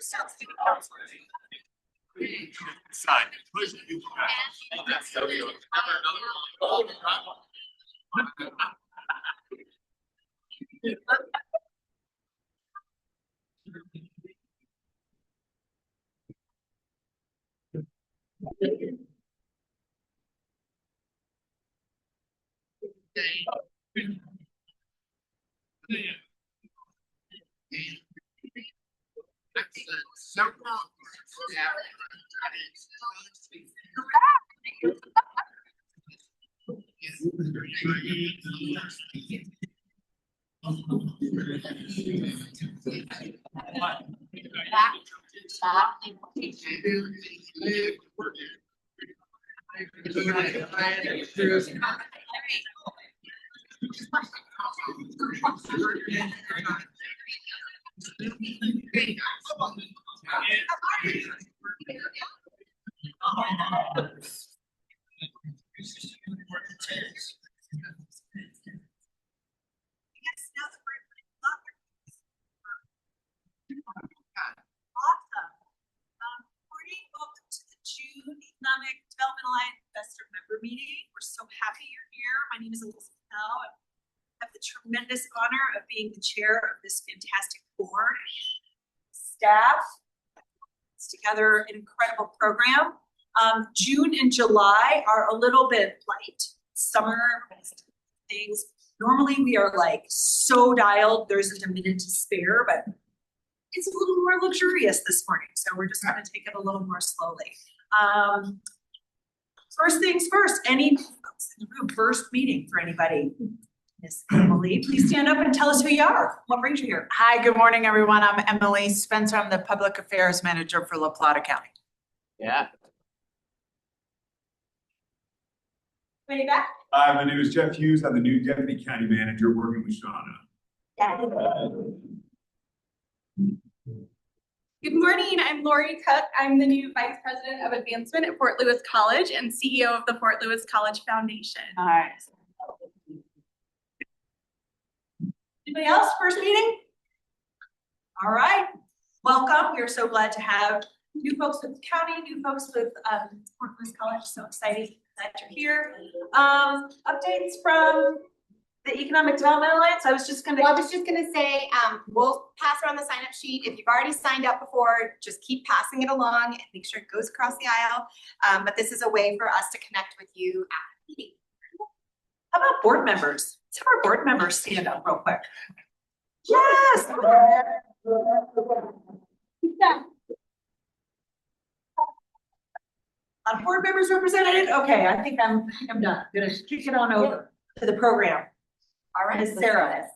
Sign. Economic Development Alliance Investor Member Meeting. We're so happy you're here. My name is Elizabeth. I have the tremendous honor of being the chair of this fantastic board. Staff, it's together an incredible program. June and July are a little bit light. Summer things. Normally we are like so dialed, there isn't a minute to spare, but it's a little more luxurious this morning. So we're just going to take it a little more slowly. First things first, any folks in the room, first meeting for anybody? Miss Emily, please stand up and tell us who you are. What brings you here? Hi, good morning, everyone. I'm Emily Spencer. I'm the Public Affairs Manager for La Plata County. Yeah. Way back. Hi, my name is Jeff Hughes. I'm the new Deputy County Manager working with Shawn. Good morning, I'm Lori Cook. I'm the new Vice President of Advancement at Fort Lewis College and CEO of the Fort Lewis College Foundation. All right. Anybody else, first meeting? All right, welcome. We're so glad to have new folks with the county, new folks with Fort Lewis College. So excited that you're here. Updates from the Economic Development Alliance. I was just gonna say, we'll pass around the sign-up sheet. If you've already signed up before, just keep passing it along and make sure it goes across the aisle. But this is a way for us to connect with you at the meeting. How about board members? Let's have our board members stand up real quick. Yes. Board members represented. Okay, I think I'm done. I'm gonna kick it on over to the program. All right, Ms. Sarah.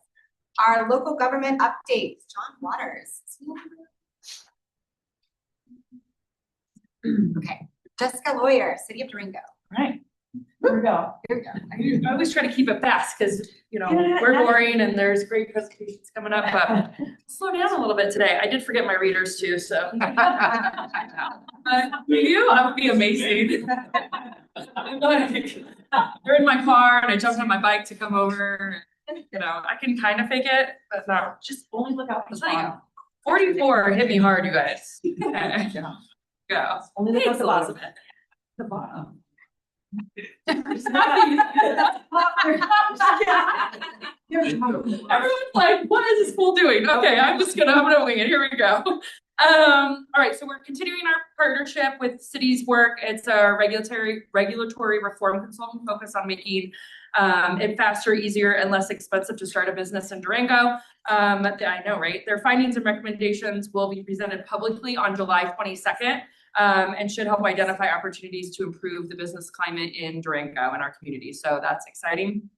Our local government updates, John Waters. Okay, Jessica Lawyer, City of Durango. All right. Here we go. I always try to keep it fast because, you know, we're boring and there's great presentations coming up, but slow down a little bit today. I did forget my readers too, so. You, I would be amazing. I'm like, you're in my car and I jumped on my bike to come over. You know, I can kind of fake it, but no. Just only look out for the bottom. 44 hit me hard, you guys. Okay. Go. Only look at the bottom. The bottom. Everyone's like, what is this fool doing? Okay, I'm gonna wing it. Here we go. All right, so we're continuing our partnership with City's work. It's a regulatory reform consultant focused on making it faster, easier, and less expensive to start a business in Durango. I know, right? Their findings and recommendations will be presented publicly on July 22nd. And should help identify opportunities to improve the business climate in Durango and our community. So that's exciting.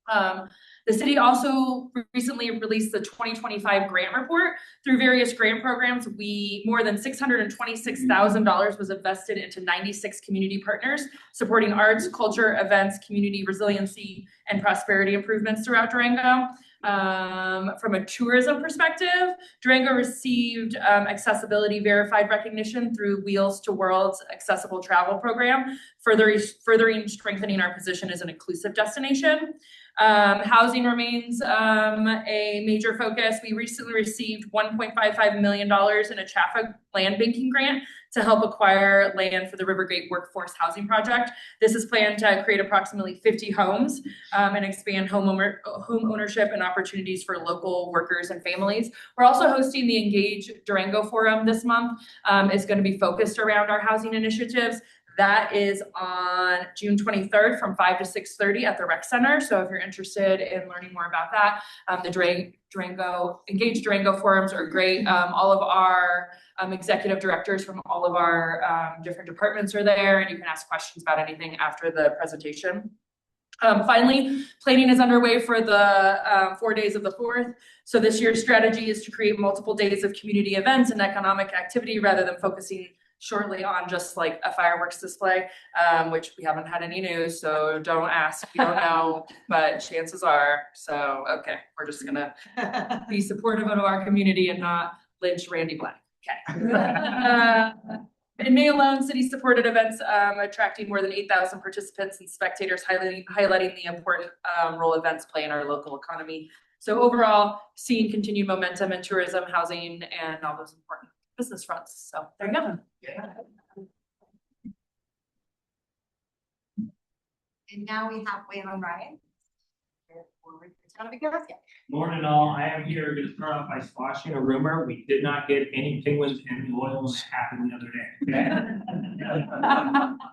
The city also recently released the 2025 grant report. Through various grant programs, more than $626,000 was invested into 96 community partners, supporting arts, culture, events, community resiliency, and prosperity improvements throughout Durango. From a tourism perspective, Durango received accessibility verified recognition through Wheels to World's accessible travel program, furthering strengthening our position as an inclusive destination. Housing remains a major focus. We recently received $1.55 million in a Chaffa land banking grant to help acquire land for the Rivergate Workforce Housing Project. This is planned to create approximately 50 homes and expand home ownership and opportunities for local workers and families. We're also hosting the Engage Durango Forum this month. It's going to be focused around our housing initiatives. That is on June 23rd from 5 to 6:30 at the Rec Center. So if you're interested in learning more about that, the Durango Engage Durango forums are great. All of our executive directors from all of our different departments are there, and you can ask questions about anything after the presentation. Finally, planning is underway for the 4 days of the 4th. So this year's strategy is to create multiple days of community events and economic activity rather than focusing shortly on just like a fireworks display, which we haven't had any news, so don't ask, we don't know, but chances are. So, okay, we're just gonna be supportive of our community and not lynch Randy Black. Okay. In May alone, city supported events attracting more than 8,000 participants and spectators, highlighting the important role events play in our local economy. So overall, seeing continued momentum in tourism, housing, and all those important business fronts. So there you go. And now we have Waylon Ryan. Morning all, I am here to start off by squashing a rumor. We did not get any penguins in the oil that happened the other day.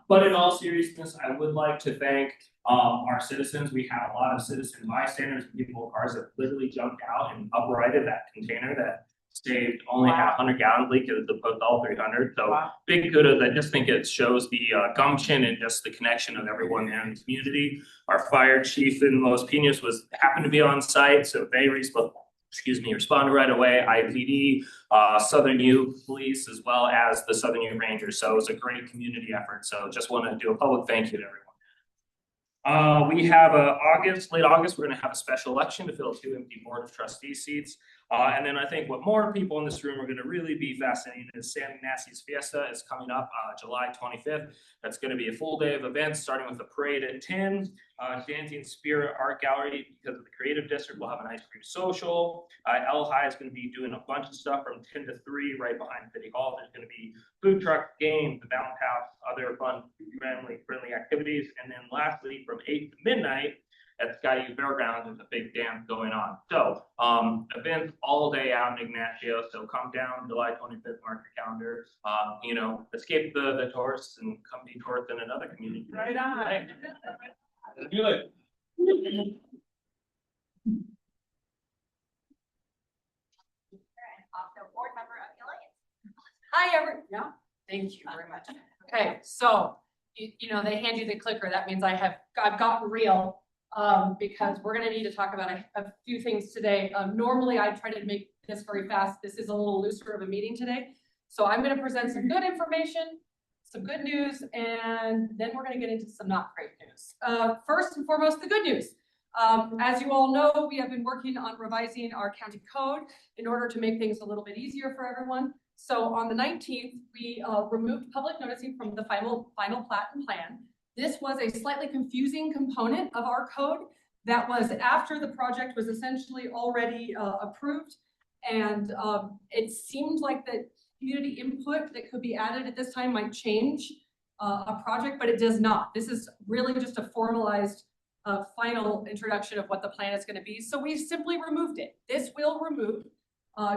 But in all seriousness, I would like to thank our citizens. We had a lot of citizen bystanders and people with cars that literally jumped out and uprighted that container that saved only had 100 gallon leak as opposed to all 300. So big kudos. I just think it shows the gumption and just the connection of everyone there in the community. Our fire chief in Los Pinos happened to be on site, so they responded right away. IPD, Southern U Police, as well as the Southern U Rangers. So it was a great community effort. So just want to do a public thank you to everyone. We have late August, we're going to have a special election to fill 2 empty board of trustee seats. And then I think what more people in this room are going to really be fascinated is San Ignacio's Fiesta is coming up July 25th. That's going to be a full day of events, starting with a parade at 10, Dancing Spirit Art Gallery, because of the Creative District, we'll have an ice cream social. El High is going to be doing a bunch of stuff from 10 to 3 right behind City Hall. There's going to be food trucks, games, the bounce house, other fun family-friendly activities. And then lastly, from 8 to midnight, at Sky Fairgrounds, there's a big dance going on. So events all day out in Ignacio. So come down July 25th, mark your calendar. Escape the tourists and come be tourists in another community. Right on. Good. Also board member of the Alliance. Hi, everyone. Yeah, thank you very much. Okay, so they hand you the clicker. That means I've gotten real. Because we're going to need to talk about a few things today. Normally I try to make this very fast. This is a little looser of a meeting today. So I'm going to present some good information, some good news, and then we're going to get into some not great news. First and foremost, the good news. As you all know, we have been working on revising our county code in order to make things a little bit easier for everyone. So on the 19th, we removed public noticing from the final plat and plan. This was a slightly confusing component of our code that was after the project was essentially already approved. And it seemed like the community input that could be added at this time might change a project, but it does not. This is really just a formalized final introduction of what the plan is going to be. So we simply removed it. This will remove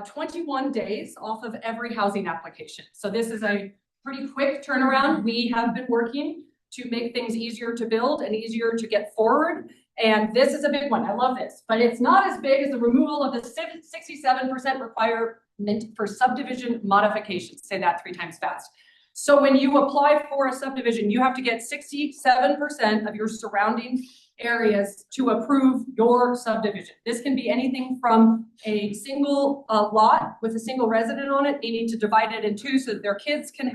21 days off of every housing application. So this is a pretty quick turnaround. We have been working to make things easier to build and easier to get forward. And this is a big one. I love this, but it's not as big as the removal of the 67% requirement for subdivision modifications. Say that 3 times fast. So when you apply for a subdivision, you have to get 67% of your surrounding areas to approve your subdivision. This can be anything from a single lot with a single resident on it. They need to divide it in 2 so that their kids can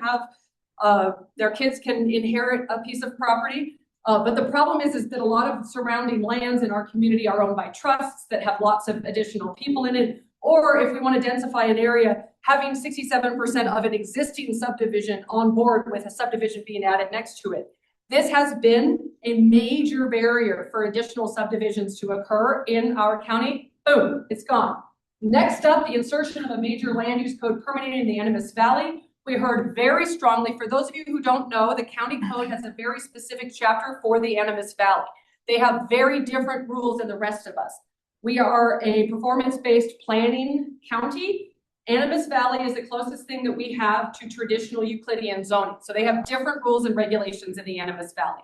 inherit a piece of property. But the problem is that a lot of surrounding lands in our community are owned by trusts that have lots of additional people in it. Or if we want to densify an area, having 67% of an existing subdivision on board with a subdivision being added next to it. This has been a major barrier for additional subdivisions to occur in our county. Boom, it's gone. Next up, the insertion of a major land use code permitting in the Animas Valley. We heard very strongly, for those of you who don't know, the county code has a very specific chapter for the Animas Valley. They have very different rules than the rest of us. We are a performance-based planning county. Animas Valley is the closest thing that we have to traditional Euclidean zoning. So they have different rules and regulations in the Animas Valley.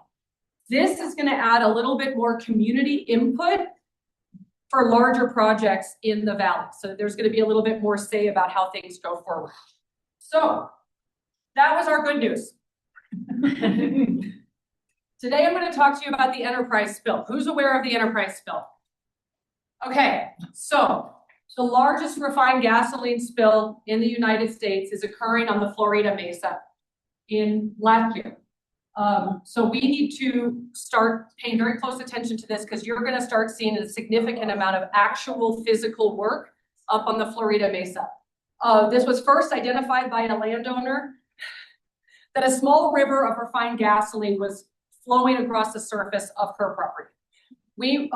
This is going to add a little bit more community input for larger projects in the valley. So there's going to be a little bit more say about how things go forward. So that was our good news. Today I'm going to talk to you about the enterprise spill. Who's aware of the enterprise spill? Okay, so the largest refined gasoline spill in the United States is occurring on the Florida Mesa in Latvia. So we need to start paying very close attention to this because you're going to start seeing a significant amount of actual physical work up on the Florida Mesa. This was first identified by a landowner that a small river of refined gasoline was flowing across the surface of her property. We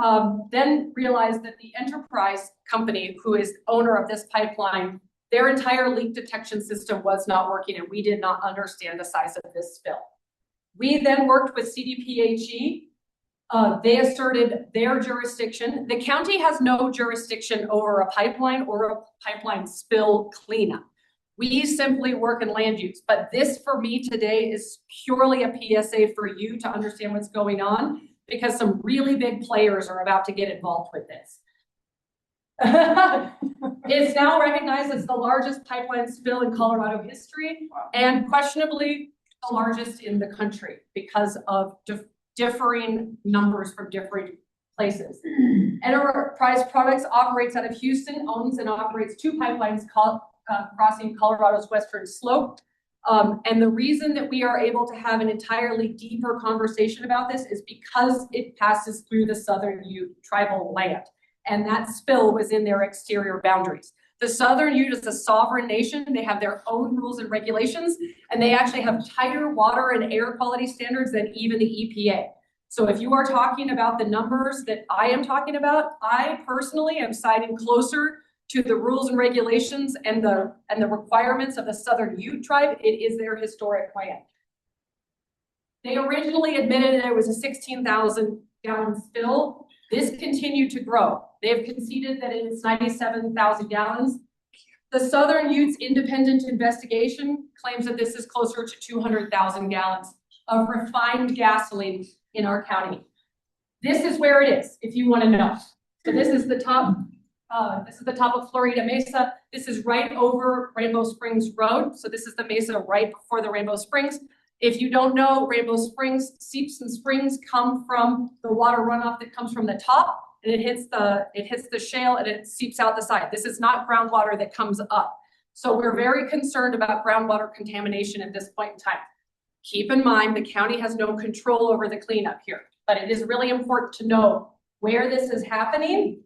then realized that the enterprise company, who is owner of this pipeline, their entire leak detection system was not working, and we did not understand the size of this spill. We then worked with CDPHE. They asserted their jurisdiction. The county has no jurisdiction over a pipeline or a pipeline spill cleanup. We simply work in land use, but this for me today is purely a PSA for you to understand what's going on, because some really big players are about to get involved with this. It's now recognized as the largest pipeline spill in Colorado history and questionably the largest in the country because of differing numbers from different places. Enterprise Products operates out of Houston, owns and operates 2 pipelines crossing Colorado's western slope. And the reason that we are able to have an entirely deeper conversation about this is because it passes through the Southern Ute tribal land. And that spill was in their exterior boundaries. The Southern Ute is a sovereign nation. They have their own rules and regulations, and they actually have tighter water and air quality standards than even the EPA. So if you are talking about the numbers that I am talking about, I personally am siding closer to the rules and regulations and the requirements of the Southern Ute tribe. It is their historic land. They originally admitted that it was a 16,000 gallon spill. This continued to grow. They have conceded that it is 97,000 gallons. The Southern Ute's independent investigation claims that this is closer to 200,000 gallons of refined gasoline in our county. This is where it is, if you want to know. So this is the top. This is the top of Florida Mesa. This is right over Rainbow Springs Road. So this is the mesa right before the Rainbow Springs. If you don't know, Rainbow Springs seeps and springs come from the water runoff that comes from the top, and it hits the shale and it seeps out the side. This is not groundwater that comes up. So we're very concerned about groundwater contamination at this point in time. Keep in mind, the county has no control over the cleanup here, but it is really important to know where this is happening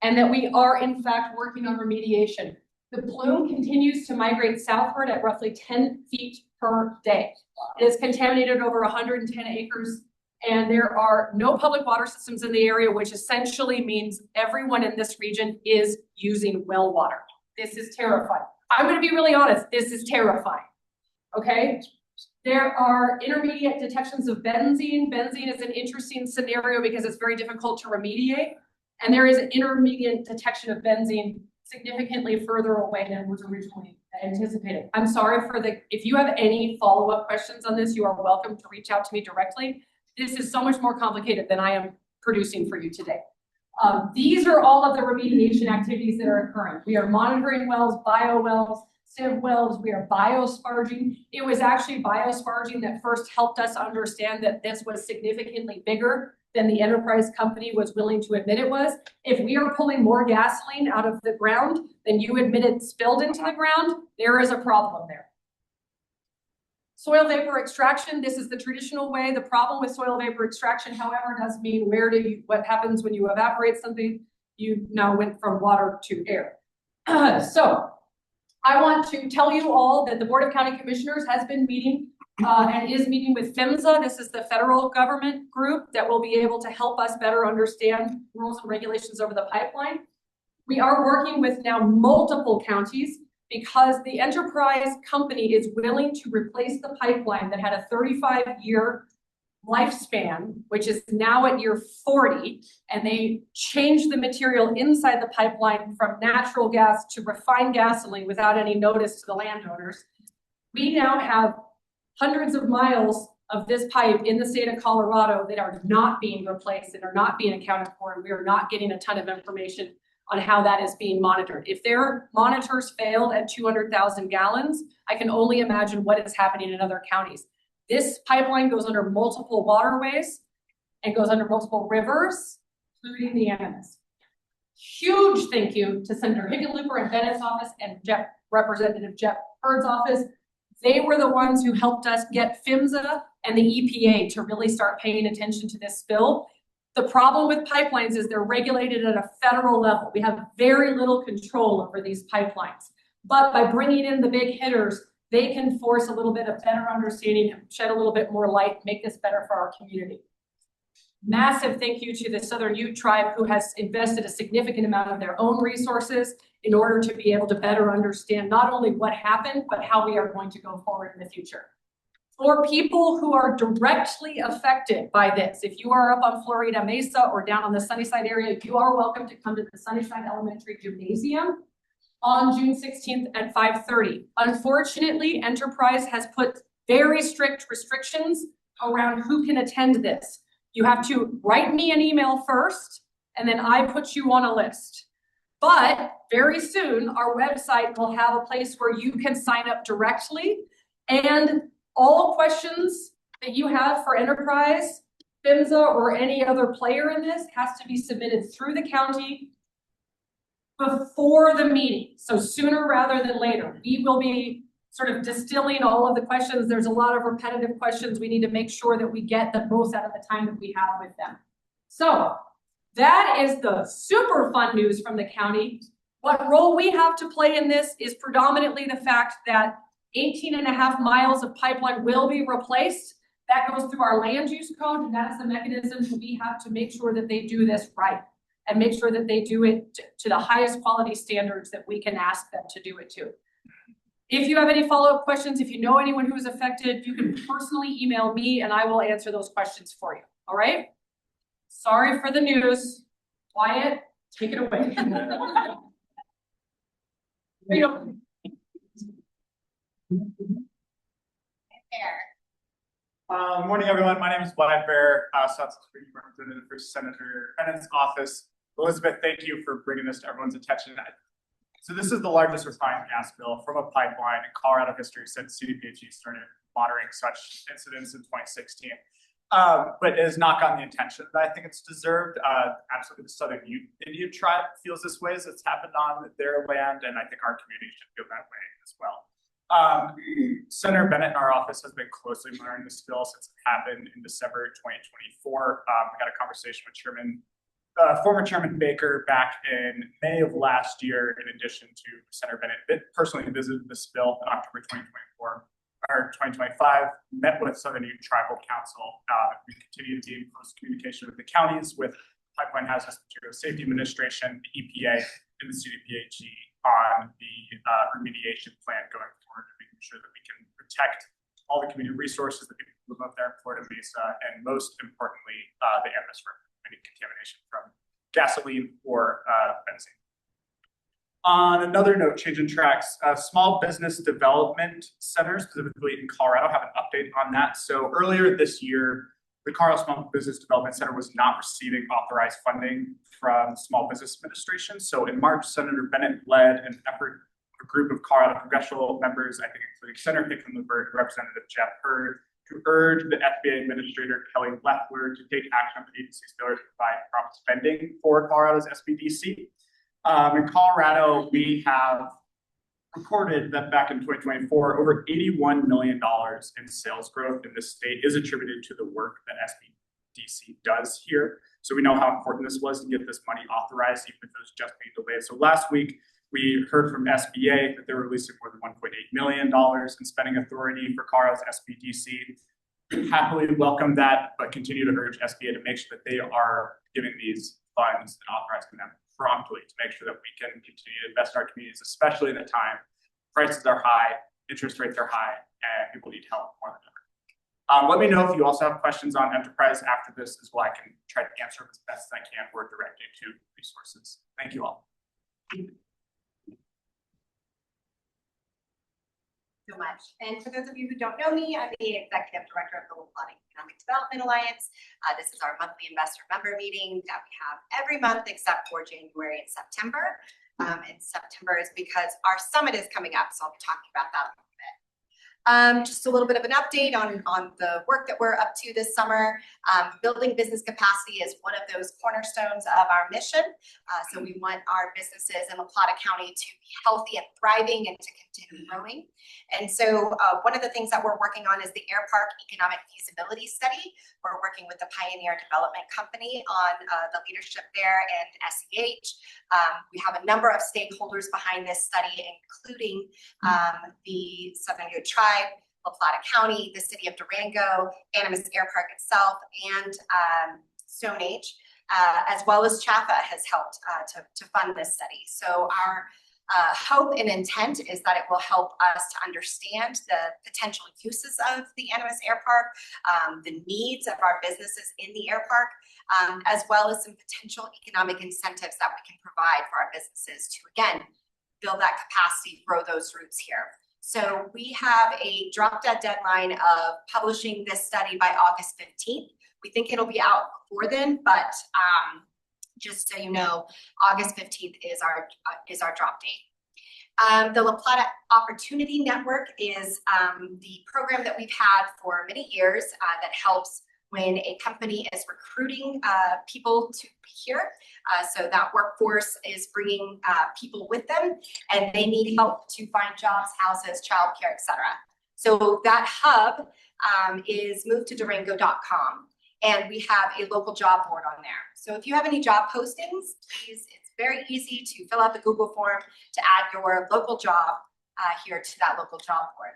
and that we are in fact working on remediation. The plume continues to migrate southward at roughly 10 feet per day. It is contaminated over 110 acres, and there are no public water systems in the area, which essentially means everyone in this region is using well water. This is terrifying. I'm gonna be really honest, this is terrifying, okay? There are intermediate detections of benzene. Benzene is an interesting scenario because it's very difficult to remediate. And there is an intermediate detection of benzene significantly further away than was originally anticipated. I'm sorry if you have any follow-up questions on this, you are welcome to reach out to me directly. This is so much more complicated than I am producing for you today. These are all of the remediation activities that are occurring. We are monitoring wells, bio wells, sieve wells, we are biosparging. It was actually biosparging that first helped us understand that this was significantly bigger than the enterprise company was willing to admit it was. If we are pulling more gasoline out of the ground than you admitted spilled into the ground, there is a problem there. Soil vapor extraction, this is the traditional way. The problem with soil vapor extraction, however, does mean what happens when you evaporate something? You now went from water to air. So I want to tell you all that the Board of County Commissioners has been meeting and is meeting with PHMSA. This is the federal government group that will be able to help us better understand rules and regulations over the pipeline. We are working with now multiple counties because the enterprise company is willing to replace the pipeline that had a 35-year lifespan, which is now at year 40, and they changed the material inside the pipeline from natural gas to refined gasoline without any notice to the landowners. We now have hundreds of miles of this pipe in the state of Colorado that are not being replaced and are not being accounted for, and we are not getting a ton of information on how that is being monitored. If their monitors failed at 200,000 gallons, I can only imagine what is happening in other counties. This pipeline goes under multiple waterways and goes under multiple rivers, including the Animas. Huge thank you to Senator Hickenlooper and Bennett's office and Representative Jeff Hurd's office. They were the ones who helped us get PHMSA and the EPA to really start paying attention to this spill. The problem with pipelines is they're regulated at a federal level. We have very little control over these pipelines. But by bringing in the big hitters, they can force a little bit of better understanding and shed a little bit more light, make this better for our community. Massive thank you to the Southern Ute tribe who has invested a significant amount of their own resources in order to be able to better understand not only what happened, but how we are going to go forward in the future. For people who are directly affected by this, if you are up on Florida Mesa or down on the Sunnyside area, you are welcome to come to the Sunnyside Elementary Gymnasium on June 16th at 5:30. Unfortunately, Enterprise has put very strict restrictions around who can attend this. You have to write me an email first, and then I put you on a list. But very soon, our website will have a place where you can sign up directly, and all questions that you have for Enterprise, PHMSA, or any other player in this has to be submitted through the county before the meeting. So sooner rather than later. We will be sort of distilling all of the questions. There's a lot of repetitive questions. We need to make sure that we get the most out of the time that we have with them. So that is the super fun news from the county. What role we have to play in this is predominantly the fact that 18.5 miles of pipeline will be replaced. That goes through our land use code, and that's the mechanism that we have to make sure that they do this right and make sure that they do it to the highest quality standards that we can ask them to do it to. If you have any follow-up questions, if you know anyone who is affected, you can personally email me and I will answer those questions for you. All right? Sorry for the news. Wyatt, take it away. Morning, everyone. My name is Wyatt Bear, South Street Representative for Senator Bennett's office. Elizabeth, thank you for bringing this to everyone's attention. So this is the largest refined gas spill from a pipeline in Colorado history since CDPHE started monitoring such incidents in 2016. But it has not gotten the attention that I think it's deserved. Absolutely, the Southern Ute Indian tribe feels this way as it's happened on their land, and I think our community should feel that way as well. Senator Bennett in our office has been closely monitoring this spill since it happened in December 2024. We had a conversation with former Chairman Baker back in May of last year, in addition to Senator Bennett personally visited the spill in October 2024 or 2025, met with Southern Ute Tribal Council. We continue to be in close communication with the counties, with Pipeline Hazardous Materials Safety Administration, the EPA, and the CDPHE on the remediation plan going forward, and making sure that we can protect all the community resources that people live up there in Florida Mesa, and most importantly, the Animas from any contamination from gasoline or benzene. On another note, changing tracks, small business development centers, specifically in Colorado, have an update on that. So earlier this year, the Colorado Small Business Development Center was not receiving authorized funding from Small Business Administration. So in March, Senator Bennett led an effort, a group of Colorado congressional members, I think including Senator Hickenlooper, Representative Jeff Hurd, to urge the FBA Administrator Kelly Leffler to take action on the agency's failure to provide prompt spending for Colorado's SBDC. In Colorado, we have reported that back in 2024, over $81 million in sales growth in this state is attributed to the work that SBDC does here. So we know how important this was to get this money authorized, even if it was just being delayed. So last week, we heard from SBA that they're releasing more than $1.8 million in spending authority for Carl's SBDC. Happily welcome that, but continue to urge SBA to make sure that they are giving these funds and authorizing them promptly to make sure that we can continue to invest in our communities, especially in a time prices are high, interest rates are high, and people need help more than ever. Let me know if you also have questions on enterprise after this as well. I can try to answer them as best as I can or direct you to resources. Thank you all. So much. And for those of you who don't know me, I'm the Executive Director of the Plata Economic Development Alliance. This is our monthly investor member meeting that we have every month except for January and September. And September is because our summit is coming up, so I'll be talking about that a little bit. Just a little bit of an update on the work that we're up to this summer. Building business capacity is one of those cornerstones of our mission. So we want our businesses in La Plata County to be healthy and thriving and to continue growing. And so one of the things that we're working on is the Air Park Economic Feasibility Study. We're working with the Pioneer Development Company on the leadership there and SEH. We have a number of stakeholders behind this study, including the Southern Ute Tribe, La Plata County, the City of Durango, Animas Air Park itself, and Stone Age, as well as Chaffa has helped to fund this study. So our hope and intent is that it will help us to understand the potential uses of the Animas Air Park, the needs of our businesses in the air park, as well as some potential economic incentives that we can provide for our businesses to, again, build that capacity, grow those roots here. So we have a drop-dead deadline of publishing this study by August 15th. We think it'll be out before then, but just so you know, August 15th is our drop date. The La Plata Opportunity Network is the program that we've had for many years that helps when a company is recruiting people to be here. So that workforce is bringing people with them, and they need help to find jobs, houses, childcare, etc. So that hub is movetodurango.com. And we have a local job board on there. So if you have any job postings, please, it's very easy to fill out the Google form to add your local job here to that local job board.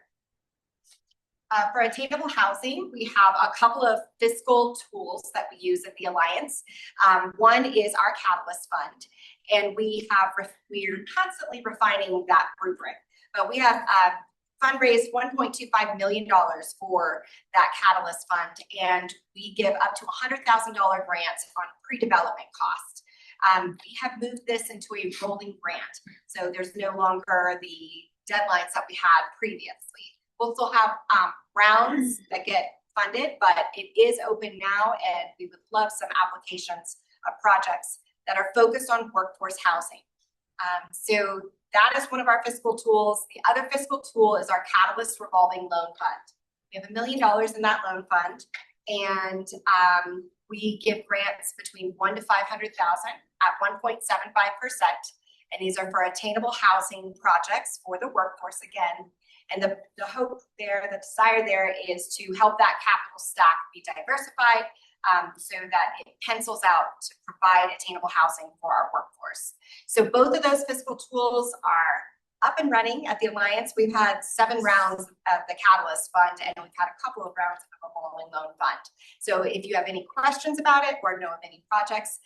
For attainable housing, we have a couple of fiscal tools that we use at the Alliance. One is our Catalyst Fund, and we're constantly refining that rubric. But we have fundraised $1.25 million for that Catalyst Fund, and we give up to $100,000 grants on pre-development costs. We have moved this into a rolling grant, so there's no longer the deadlines that we had previously. We'll still have rounds that get funded, but it is open now, and we would love some applications of projects that are focused on workforce housing. So that is one of our fiscal tools. The other fiscal tool is our Catalyst Revolving Loan Fund. We have $1 million in that loan fund, and we give grants between $1 to $500,000 at 1.75%. And these are for attainable housing projects for the workforce again. And the hope there, the desire there is to help that capital stack be diversified so that it pencils out to provide attainable housing for our workforce. So both of those fiscal tools are up and running at the Alliance. We've had 7 rounds of the Catalyst Fund, and we've had a couple of rounds of the Revolving Loan Fund. So if you have any questions about it or know of any projects,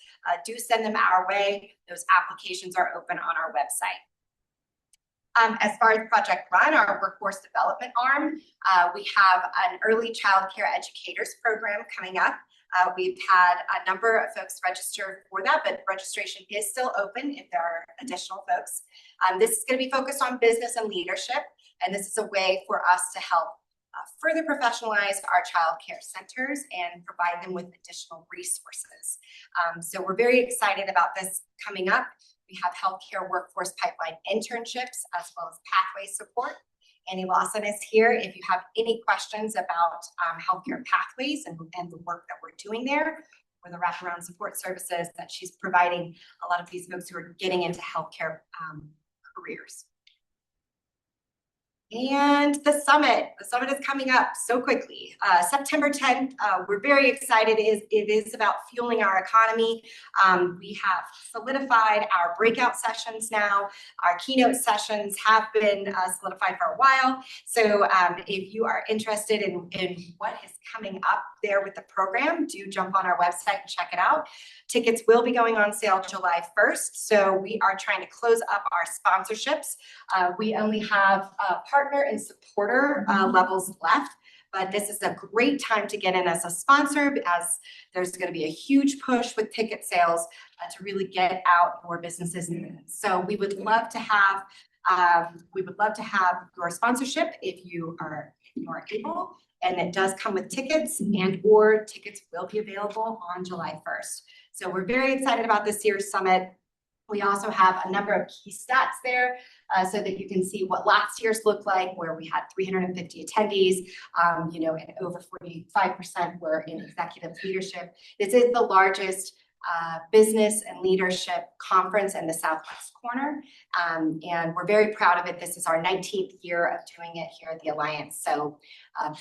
do send them our way. Those applications are open on our website. As far as Project Run, our workforce development arm, we have an early child care educators program coming up. We've had a number of folks register for that, but registration is still open if there are additional folks. This is going to be focused on business and leadership, and this is a way for us to help further professionalize our child care centers and provide them with additional resources. So we're very excited about this coming up. We have healthcare workforce pipeline internships as well as pathway support. Annie Lawson is here if you have any questions about healthcare pathways and the work that we're doing there, or the wraparound support services that she's providing a lot of these folks who are getting into healthcare careers. And the summit is coming up so quickly. September 10th, we're very excited. It is about fueling our economy. We have solidified our breakout sessions now. Our keynote sessions have been solidified for a while. So if you are interested in what is coming up there with the program, do jump on our website and check it out. Tickets will be going on sale July 1st. So we are trying to close up our sponsorships. We only have partner and supporter levels left, but this is a great time to get in as a sponsor, as there's going to be a huge push with ticket sales to really get out more businesses in. So we would love to have your sponsorship if you are able, and it does come with tickets, and or tickets will be available on July 1st. So we're very excited about this year's summit. We also have a number of key stats there so that you can see what last year's looked like, where we had 350 attendees, and over 45% were in executive leadership. This is the largest business and leadership conference in the Southwest corner. And we're very proud of it. This is our 19th year of doing it here at the Alliance. So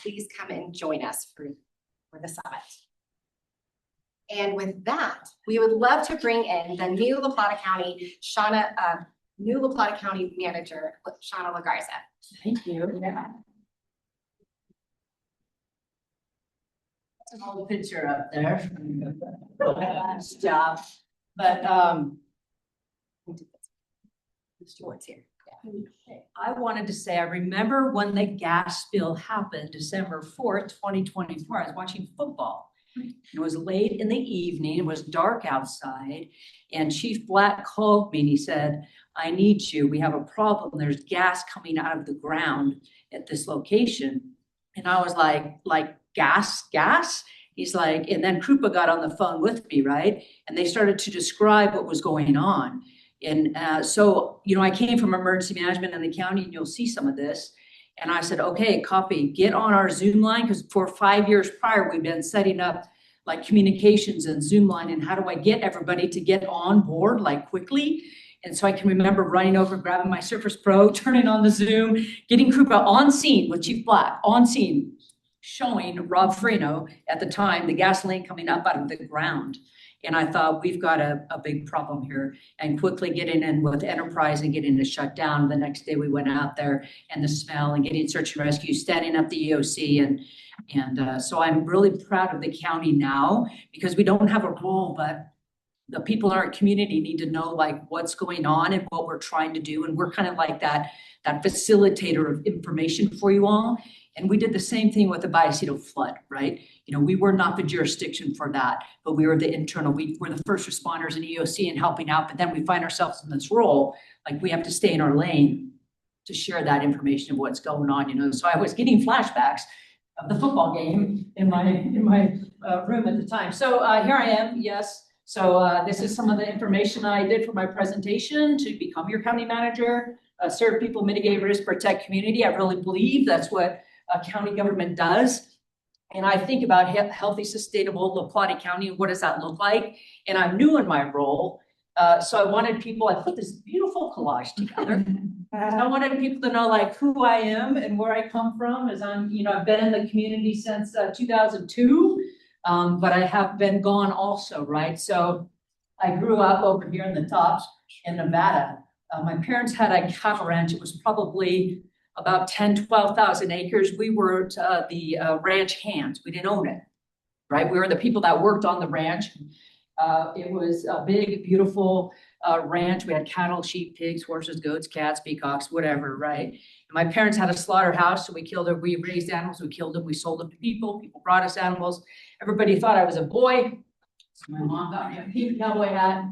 please come and join us for the summit. And with that, we would love to bring in the new La Plata County Manager, Shawn Legarza. Thank you. Yeah. That's an old picture up there. Nice job. But What's here? I wanted to say, I remember when the gas spill happened, December 4th, 2024. I was watching football. It was late in the evening. It was dark outside. And Chief Black called me and he said, I need you. We have a problem. There's gas coming out of the ground at this location. And I was like gas? He's like, and then Krupa got on the phone with me, right? And they started to describe what was going on. And so, I came from emergency management in the county, and you'll see some of this. And I said, okay, copy, get on our Zoom line, because for 5 years prior, we've been setting up like communications and Zoom line, and how do I get everybody to get on board like quickly? And so I can remember running over, grabbing my Surface Pro, turning on the Zoom, getting Krupa on scene with Chief Black, on scene, showing Rob Freno at the time, the gasoline coming up out of the ground. And I thought, we've got a big problem here, and quickly getting in with Enterprise and getting it shut down. The next day we went out there, and the smell, and getting search and rescue, standing up the EOC. And so I'm really proud of the county now, because we don't have a role, but the people in our community need to know like what's going on and what we're trying to do. And we're kind of like that facilitator of information for you all. And we did the same thing with the Bayecito flood, right? We were not the jurisdiction for that, but we were the internal. We were the first responders in EOC and helping out. But then we find ourselves in this role, like we have to stay in our lane to share that information of what's going on. So I was getting flashbacks of the football game in my room at the time. So here I am, yes. So this is some of the information I did for my presentation to become your county manager, serve people, mitigate risk, protect community. I really believe that's what county government does. And I think about healthy, sustainable La Plata County, and what does that look like? And I'm new in my role. So I wanted people, I put this beautiful collage together. I wanted people to know like who I am and where I come from, as I've been in the community since 2002, but I have been gone also, right? So I grew up over here in the tops in Nevada. My parents had a cattle ranch. It was probably about 12,000 acres. We were the ranch hands. We didn't own it, right? We were the people that worked on the ranch. It was a big, beautiful ranch. We had cattle, sheep, pigs, horses, goats, cats, peacocks, whatever, right? And my parents had a slaughterhouse, so we killed them. We raised animals, we killed them, we sold them to people. People brought us animals. Everybody thought I was a boy. So my mom got me a pink cowboy hat.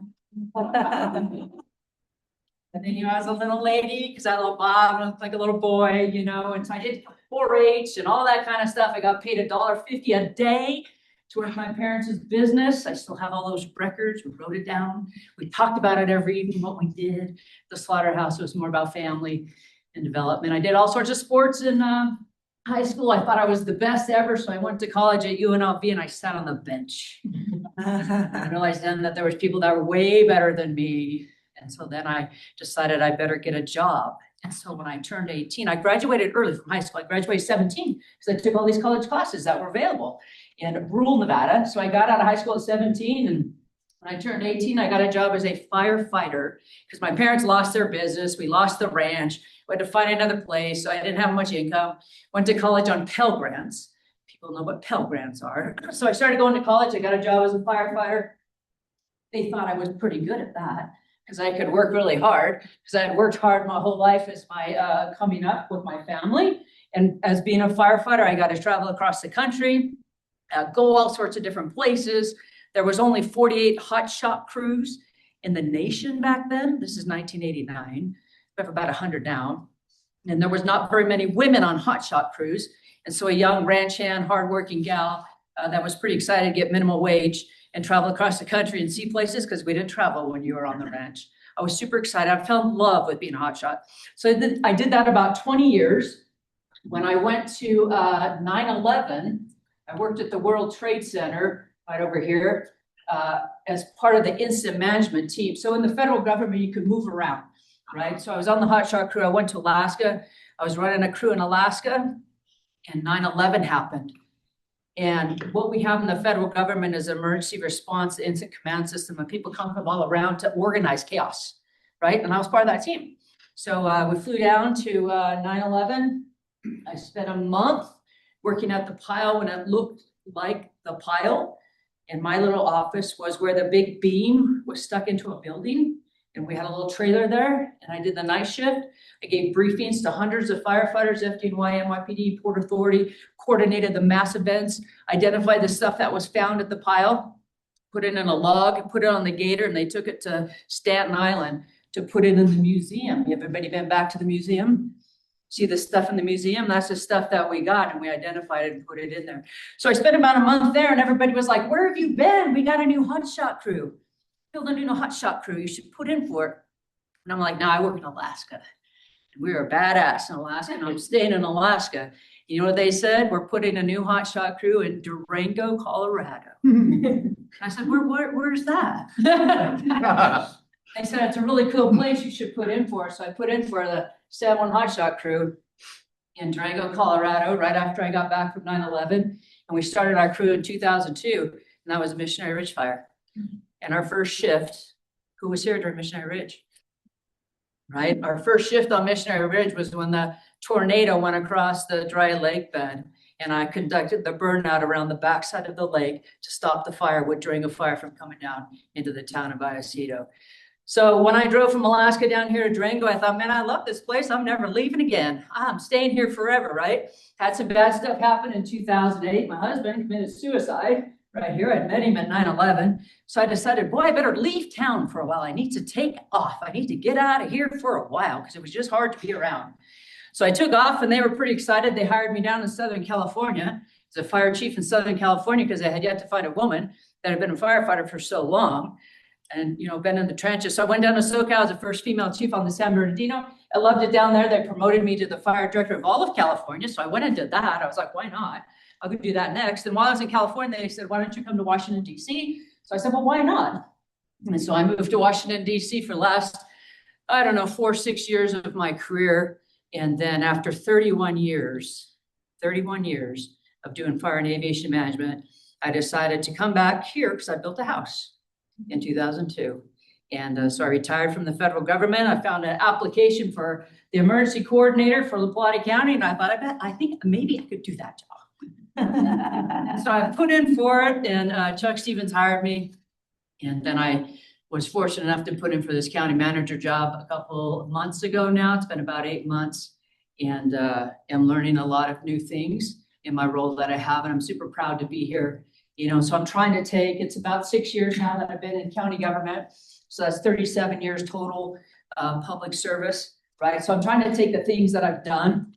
And then, I was a little lady because I love Bob, I looked like a little boy, and so I did 4-H and all that kind of stuff. I got paid $1.50 a day to work my parents' business. I still have all those records. We wrote it down. We talked about it every evening, what we did. The slaughterhouse was more about family and development. I did all sorts of sports in high school. I thought I was the best ever, so I went to college at UNLV and I sat on the bench. I realized then that there was people that were way better than me. And so then I decided I better get a job. And so when I turned 18, I graduated early from high school. I graduated 17 because I took all these college classes that were available in rural Nevada. So I got out of high school at 17, and when I turned 18, I got a job as a firefighter because my parents lost their business. We lost the ranch. We had to find another place. So I didn't have much income. Went to college on Pell Grants. People know what Pell Grants are. So I started going to college. I got a job as a firefighter. They thought I was pretty good at that because I could work really hard because I had worked hard my whole life as my coming up with my family. And as being a firefighter, I got to travel across the country, go all sorts of different places. There was only 48 hot shot crews in the nation back then. This is 1989. We have about 100 now. And there was not very many women on hot shot crews. And so a young ranch hand, hardworking gal that was pretty excited to get minimum wage and travel across the country and see places because we didn't travel when you were on the ranch. I was super excited. I fell in love with being a hotshot. So I did that about 20 years. When I went to 9/11, I worked at the World Trade Center right over here as part of the incident management team. So in the federal government, you could move around, right? So I was on the hotshot crew. I went to Alaska. I was running a crew in Alaska, and 9/11 happened. And what we have in the federal government is emergency response incident command system, and people come from all around to organize chaos, right? And I was part of that team. So we flew down to 9/11. I spent a month working at the pile when it looked like the pile. And my little office was where the big beam was stuck into a building. And we had a little trailer there, and I did the night shift. I gave briefings to hundreds of firefighters, FDNY, NYPD, Port Authority, coordinated the mass events, identified the stuff that was found at the pile, put it in a log, put it on the gator, and they took it to Staten Island to put it in the museum. Everybody been back to the museum? See the stuff in the museum? That's the stuff that we got, and we identified it and put it in there. So I spent about a month there, and everybody was like, "Where have you been? We got a new hotshot crew. Build a new hotshot crew. You should put in for it." And I'm like, "No, I work in Alaska. We are badass in Alaska, and I'm staying in Alaska." You know what they said? "We're putting a new hotshot crew in Durango, Colorado." I said, where's that? They said, "It's a really cool place. You should put in for it." So I put in for the 7-1 hotshot crew in Durango, Colorado, right after I got back from 9/11. And we started our crew in 2002, and that was a Missionary Ridge fire. And our first shift, who was here during Missionary Ridge? Right? Our first shift on Missionary Ridge was when the tornado went across the dry lake bed, and I conducted the burnout around the backside of the lake to stop the firewood Durango fire from coming down into the town of Vallecito. So when I drove from Alaska down here to Durango, I thought, man, I love this place. I'm never leaving again. I'm staying here forever, right? Had some bad stuff happen in 2008. My husband committed suicide right here. I met him at 9/11. So I decided, boy, I better leave town for a while. I need to take off. I need to get out of here for a while because it was just hard to be around. So I took off, and they were pretty excited. They hired me down in Southern California as a fire chief in Southern California because they had yet to find a woman that had been a firefighter for so long and, you know, been in the trenches. So I went down to SoCal as the first female chief on the San Bernardino. I loved it down there. They promoted me to the fire director of all of California. So I went and did that. I was like, why not? I'll go do that next. And while I was in California, they said, why don't you come to Washington, D.C.? So I said, well, why not? And so I moved to Washington, D.C. for the last, 4-6 years of my career. And then after 31 years of doing fire and aviation management, I decided to come back here because I built a house in 2002. And so I retired from the federal government. I found an application for the emergency coordinator for La Plata County. And I thought, I think maybe I could do that job. So I put in for it, and Chuck Stevens hired me. And then I was fortunate enough to put in for this county manager job a couple of months ago now. It's been about 8 months, and I'm learning a lot of new things in my role that I have. And I'm super proud to be here. You know, so I'm trying to take, it's about 6 years now that I've been in county government. So that's 37 years total public service, right? So I'm trying to take the things that I've done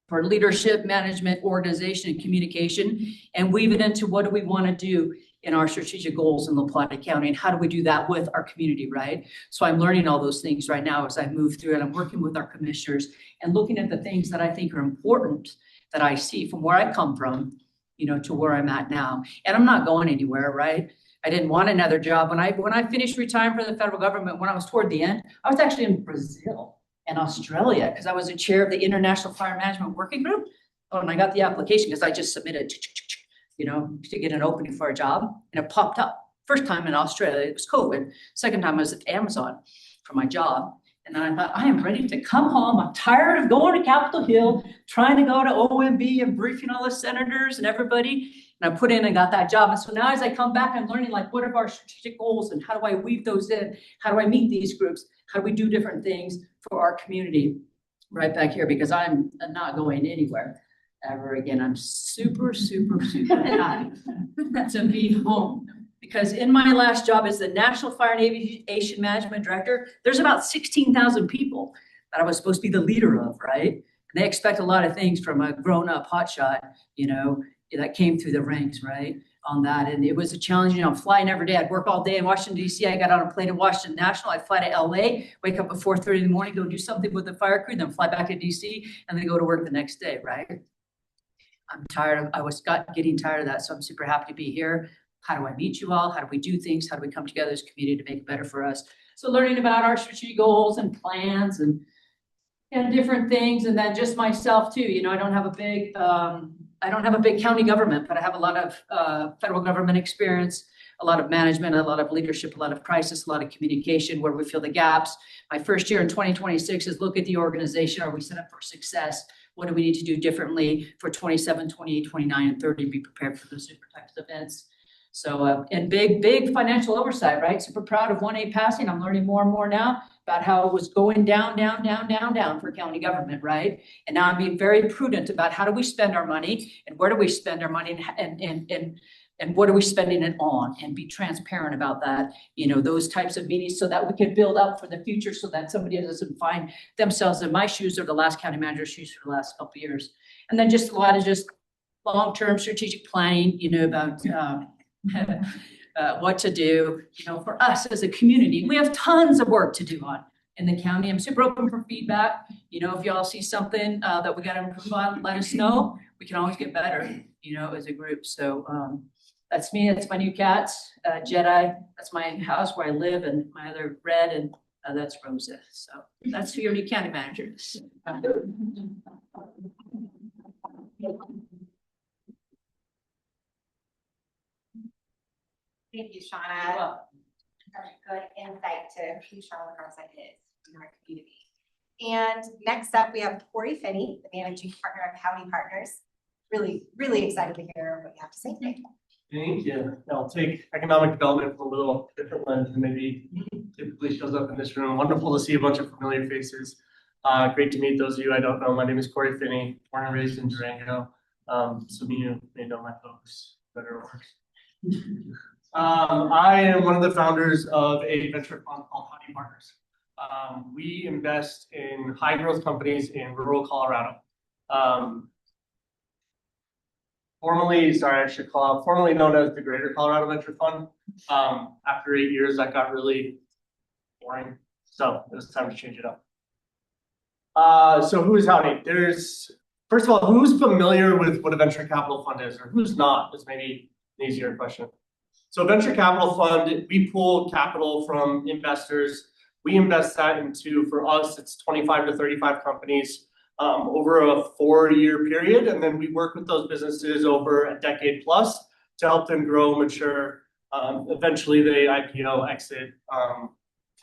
for leadership, management, organization, and communication, and weave it into what do we want to do in our strategic goals in La Plata County, and how do we do that with our community, right? So I'm learning all those things right now as I move through it. I'm working with our commissioners and looking at the things that I think are important that I see from where I come from, you know, to where I'm at now. And I'm not going anywhere, right? I didn't want another job. When I finished retiring from the federal government, when I was toward the end, I was actually in Brazil. and Australia, because I was the chair of the International Fire Management Working Group. Oh, and I got the application because I just submitted, you know, to get an opening for a job, and it popped up. First time in Australia, it was COVID. Second time I was at Amazon for my job. And then I thought, I am ready to come home. I'm tired of going to Capitol Hill, trying to go to OMB and briefing all the senators and everybody. And I put in and got that job. And so now as I come back, I'm learning like, what are our strategic goals and how do I weave those in? How do I meet these groups? How do we do different things for our community right back here? Because I'm not going anywhere ever again. I'm super, super, super happy to be home. Because in my last job as the National Fire and Aviation Management Director, there's about 16,000 people that I was supposed to be the leader of, right? And they expect a lot of things from a grown-up hotshot, you know, that came through the ranks, right, on that. And it was a challenge, you know, I'm flying every day. I'd work all day in Washington, D.C. I got on a plane in Washington National. I'd fly to L.A., wake up at 4:30 in the morning, go do something with the fire crew, then fly back to D.C., and then go to work the next day, right? I'm tired. I was getting tired of that, so I'm super happy to be here. How do I meet you all? How do we do things? How do we come together as a community to make it better for us? So learning about our strategic goals and plans and different things. And then just myself too, you know, I don't have a big county government, but I have a lot of federal government experience, a lot of management, a lot of leadership, a lot of crisis, a lot of communication where we fill the gaps. My first year in 2026 is look at the organization. Are we set up for success? What do we need to do differently for 27, 28, 29, and 30 to be prepared for those different types of events? So, and big financial oversight, right? Super proud of 1A passing. I'm learning more and more now about how it was going down for county government, right? And now I'm being very prudent about how do we spend our money and where do we spend our money and what are we spending it on, and be transparent about that, you know, those types of meetings so that we can build up for the future so that somebody doesn't find themselves in my shoes or the last county manager's shoes for the last couple of years. And then just a lot of just long-term strategic planning, you know, about what to do, you know, for us as a community. We have tons of work to do in the county. I'm super open for feedback. You know, if y'all see something that we got to improve on, let us know. We can always get better, you know, as a group. So that's me. That's my new cats, Jedi. That's my house where I live, and my other Red, and that's Rosa. So that's who your new county manager is. Thank you, Shauna. Good insight to who Shawn Legarza is in our community. And next up, we have Cory Finney, the managing partner of Howdy Partners. Really, really excited to hear what you have to say today. Thank you. I'll take economic development from a little different lens than maybe typically shows up in this room. Wonderful to see a bunch of familiar faces. Great to meet those of you I don't know. My name is Cory Finney, born and raised in Durango. Some of you may know my folks better or worse. I am one of the founders of a venture fund called Howdy Partners. We invest in high growth companies in rural Colorado. Formerly known as the Greater Colorado Venture Fund. After 8 years, that got really boring. So it was time to change it up. So who is Howdy? First of all, who's familiar with what a venture capital fund is, or who's not? Is maybe an easier question. So venture capital fund, we pull capital from investors. We invest that into, for us, it's 25 to 35 companies over a 4-year period. And then we work with those businesses over a decade plus to help them grow, mature. Eventually they IPO, exit,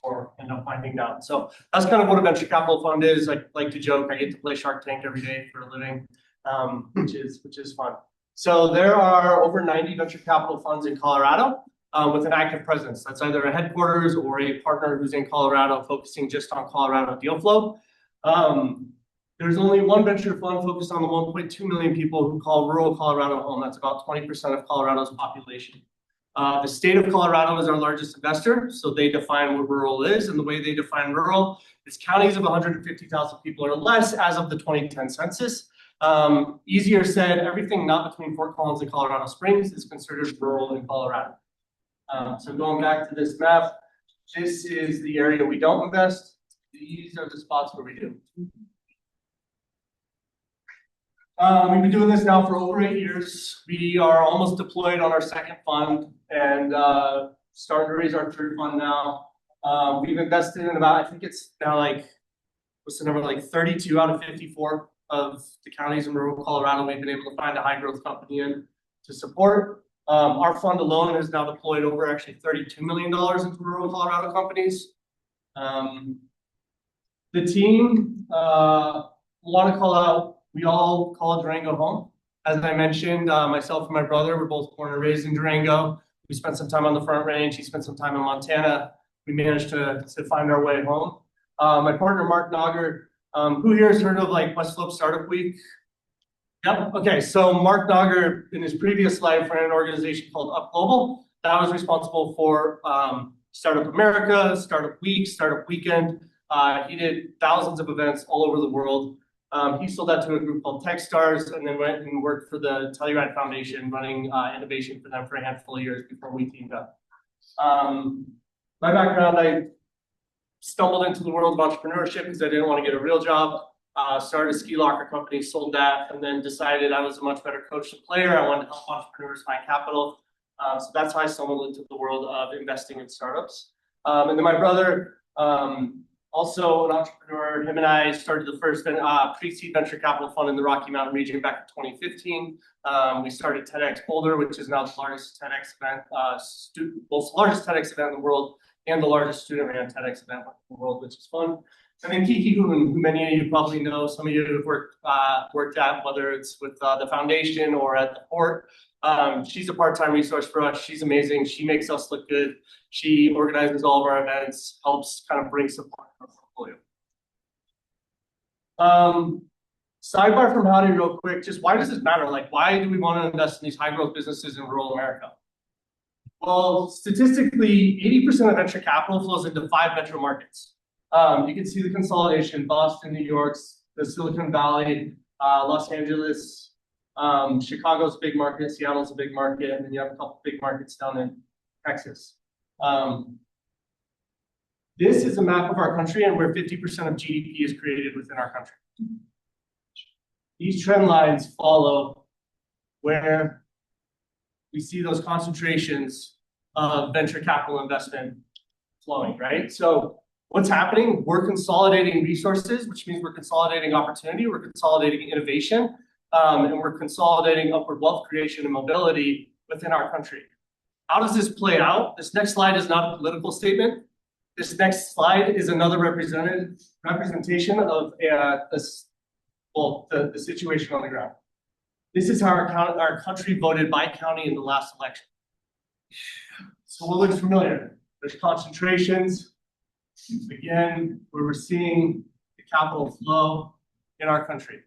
or end up winding down. So that's kind of what a venture capital fund is. I like to joke, I get to play Shark Tank every day for a living, which is fun. So there are over 90 venture capital funds in Colorado with an active presence. That's either a headquarters or a partner who's in Colorado focusing just on Colorado deal flow. There's only one venture fund focused on the 1.2 million people who call rural Colorado home. That's about 20% of Colorado's population. The state of Colorado is our largest investor, so they define what rural is, and the way they define rural is counties of 150,000 people or less as of the 2010 census. Easier said, everything not between Fort Collins and Colorado Springs is considered rural in Colorado. So going back to this map, this is the area we don't invest. These are the spots where we do. We've been doing this now for over 8 years. We are almost deployed on our second fund and starting to raise our third fund now. We've invested in about, I think it's now like what's the number, like 32 out of 54 of the counties in rural Colorado, we've been able to find a high growth company in to support. Our fund alone has now deployed over actually $32 million into rural Colorado companies. The team, want to call out, we all call Durango home. As I mentioned, myself and my brother were both born and raised in Durango. We spent some time on the Front Range. He spent some time in Montana. We managed to find our way home. My partner, Mark Nogger, who here has heard of like West Slope Startup Week? Yep. Okay. So Mark Nogger, in his previous life, ran an organization called Up Global that was responsible for Startup America, Startup Week, Startup Weekend. He did thousands of events all over the world. He sold that to a group called Techstars and then went and worked for the Telluride Foundation, running innovation for them for a handful of years before we teamed up. My background, I stumbled into the world of entrepreneurship because I didn't want to get a real job. Started a ski locker company, sold that, and then decided I was a much better coach than player. I wanted to help entrepreneurs find capital. So that's how I stumbled into the world of investing in startups. And then my brother, also an entrepreneur, him and I started the first pre-seed venture capital fund in the Rocky Mountain region back in 2015. We started TEDx Boulder, which is now the largest TEDx event, largest TEDx event in the world, and the largest student-ran TEDx event in the world, which is fun. And then Kiki, who many of you probably know, some of you have worked at, whether it's with the foundation or at the port. She's a part-time resource for us. She's amazing. She makes us look good. She organizes all of our events, helps kind of bring support to our portfolio. Sidebar from Howdy real quick, just why does this matter? Like, why do we want to invest in these high-growth businesses in rural America? Well, statistically, 80% of venture capital flows into 5 metro markets. You can see the consolidation: Boston, New York, the Silicon Valley, Los Angeles, Chicago's a big market, Seattle's a big market, and then you have a couple big markets down in Texas. This is a map of our country and where 50% of GDP is created within our country. These trend lines follow where we see those concentrations of venture capital investment flowing, right? So what's happening? We're consolidating resources, which means we're consolidating opportunity, we're consolidating innovation, and we're consolidating upward wealth creation and mobility within our country. How does this play out? This next slide is not a political statement. This next slide is another representation of the situation on the ground. This is how our country voted by county in the last election. So what looks familiar? There's concentrations, again, where we're seeing the capital flow in our country,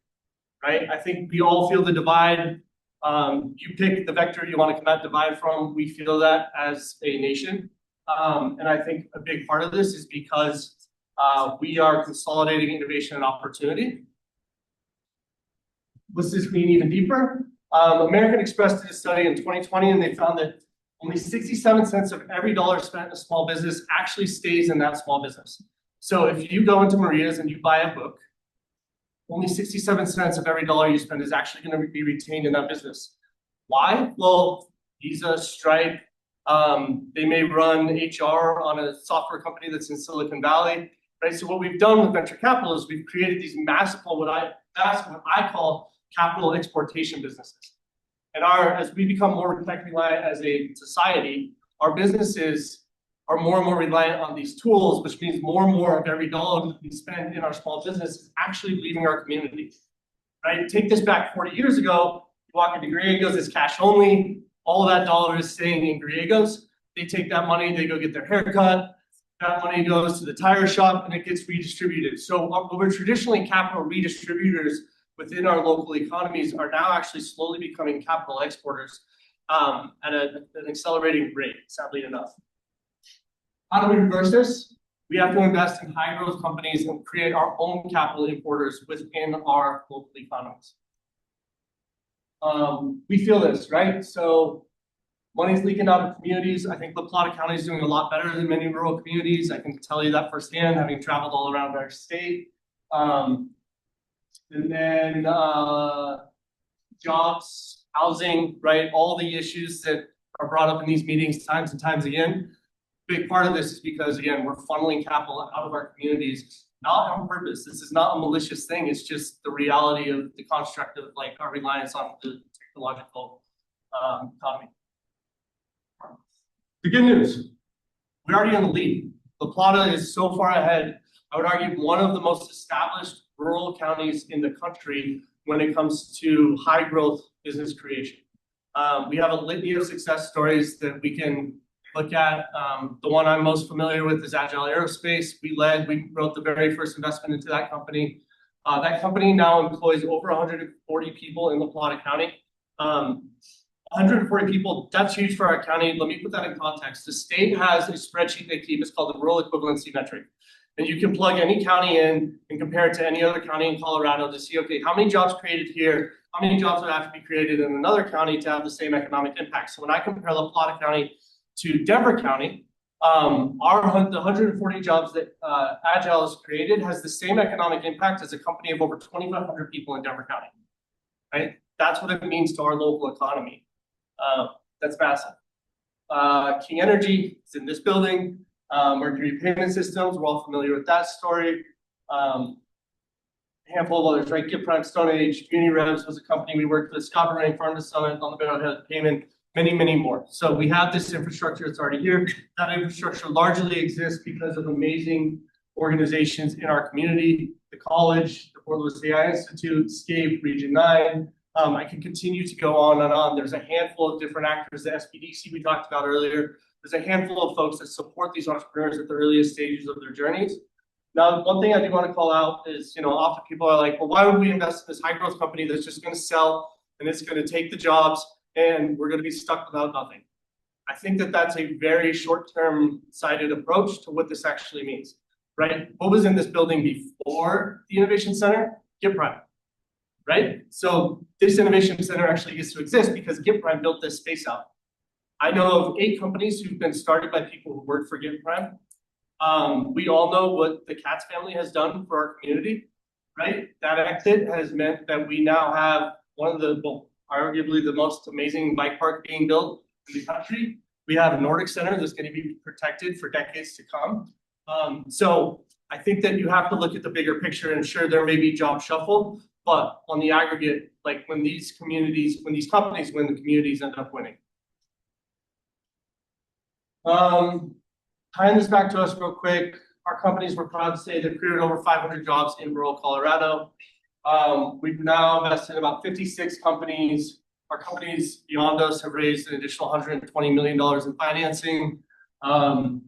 right? I think we all feel the divide. You pick the vector you want to combat divide from. We feel that as a nation. And I think a big part of this is because we are consolidating innovation and opportunity. What's this mean even deeper? American Express did a study in 2020, and they found that only 67 cents of every dollar spent in a small business actually stays in that small business. So if you go into Maria's and you buy a book, only 67 cents of every dollar you spend is actually going to be retained in that business. Why? Well, Visa, Stripe, they may run HR on a software company that's in Silicon Valley, right? So what we've done with venture capital is we've created these massive, what I call capital exportation businesses. And as we become more technically as a society, our businesses are more and more reliant on these tools, which means more and more of every dollar that we spend in our small business is actually leaving our community, right? Take this back 40 years ago, you walk into Griego's, it's cash only. All of that dollar is staying in Griego's. They take that money, they go get their haircut. That money goes to the tire shop and it gets redistributed. So what were traditionally capital redistributors within our local economies are now actually slowly becoming capital exporters at an accelerating rate, sadly enough. How do we reverse this? We have to invest in high growth companies and create our own capital importers within our local economies. We feel this, right? So money's leaking out of communities. I think Plata County is doing a lot better than many rural communities. I can tell you that firsthand, having traveled all around our state. And then jobs, housing, right? All the issues that are brought up in these meetings times and times again. Big part of this is because, again, we're funneling capital out of our communities not on purpose. This is not a malicious thing. It's just the reality of the construct of like our reliance on the technological economy. The good news, we're already in the lead. La Plata is so far ahead. I would argue one of the most established rural counties in the country when it comes to high growth business creation. We have a litany of success stories that we can look at. The one I'm most familiar with is Agile Aerospace. We wrote the very first investment into that company. That company now employs over 140 people in La Plata County. 140 people, that's huge for our county. Let me put that in context. The state has a spreadsheet they keep, it's called the Rural Equivalency Metric. And you can plug any county in and compare it to any other county in Colorado to see, okay, how many jobs created here? How many jobs would have to be created in another county to have the same economic impact? So when I compare La Plata County to Denver County, the 140 jobs that Agile has created has the same economic impact as a company of over 2,500 people in Denver County, right? That's what it means to our local economy. That's massive. King Energy is in this building. Mercury Payment Systems, we're all familiar with that story. A handful of others, right? Gift Prime, Stone Age, Community Revs was a company we worked with, Scott Running, Farm to Summit, on the bit of payment, many, many more. So we have this infrastructure that's already here. That infrastructure largely exists because of amazing organizations in our community, the college, the Fort Lewis AI Institute, SCAPE, Region 9. I can continue to go on and on. There's a handful of different actors, the SBDC we talked about earlier. There's a handful of folks that support these entrepreneurs at the earliest stages of their journeys. Now, one thing I do want to call out is, often people are like, well, why would we invest in this high growth company that's just going to sell and it's going to take the jobs and we're going to be stuck without nothing? I think that that's a very short-term sighted approach to what this actually means, right? What was in this building before the Innovation Center? Gift Prime, right? So this Innovation Center actually gets to exist because Gift Prime built this space out. I know of 8 companies who've been started by people who work for Gift Prime. We all know what the Katz family has done for our community, right? That exit has meant that we now have one of the, arguably the most amazing bike park being built in the country. We have a Nordic Center that's going to be protected for decades to come. So I think that you have to look at the bigger picture, and sure, there may be job shuffle, but on the aggregate, like when these companies win, the communities end up winning. Tying this back to us real quick, our companies, we're proud to say, they've created over 500 jobs in rural Colorado. We've now invested in about 56 companies. Our companies beyond us have raised an additional $120 million in financing. How